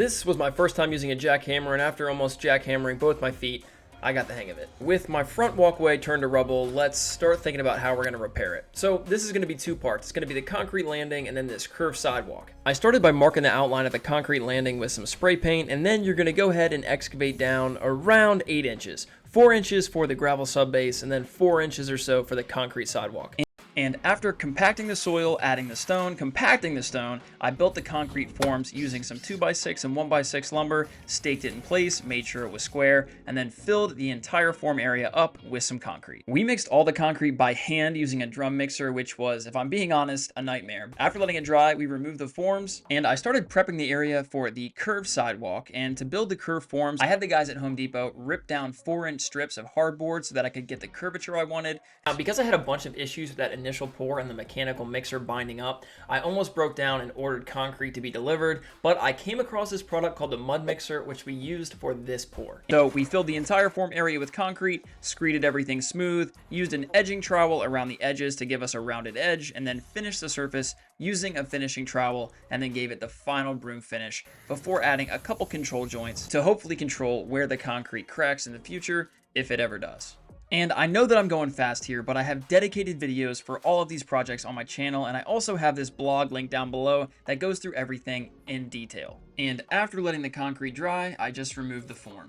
This was my first time using a jackhammer, and after almost jackhammering both my feet, I got the hang of it. With my front walkway turned to rubble, let's start thinking about how we're going to repair it. So this is going to be two parts. It's going to be the concrete landing and then this curved sidewalk. I started by marking the outline of the concrete landing with some spray paint, and then you're going to go ahead and excavate down around 8 inches. 4 inches for the gravel subbase, and then 4 inches or so for the concrete sidewalk. And after compacting the soil, adding the stone, compacting the stone, I built the concrete forms using some 2x6 and 1x6 lumber, staked it in place, made sure it was square, and then filled the entire form area up with some concrete. We mixed all the concrete by hand using a drum mixer, which was, if I'm being honest, a nightmare. After letting it dry, we removed the forms, and I started prepping the area for the curved sidewalk. And to build the curved forms, I had the guys at Home Depot rip down 4-inch strips of hardboard so that I could get the curvature I wanted. Now, because I had a bunch of issues with that initial pour and the mechanical mixer binding up, I almost broke down and ordered concrete to be delivered, but I came across this product called the mud mixer, which we used for this pour. So we filled the entire form area with concrete, screeded everything smooth, used an edging trowel around the edges to give us a rounded edge, and then finished the surface using a finishing trowel, and then gave it the final broom finish before adding a couple control joints to hopefully control where the concrete cracks in the future, if it ever does. And I know that I'm going fast here, but I have dedicated videos for all of these projects on my channel, and I also have this blog linked down below that goes through everything in detail. And after letting the concrete dry, I just removed the form.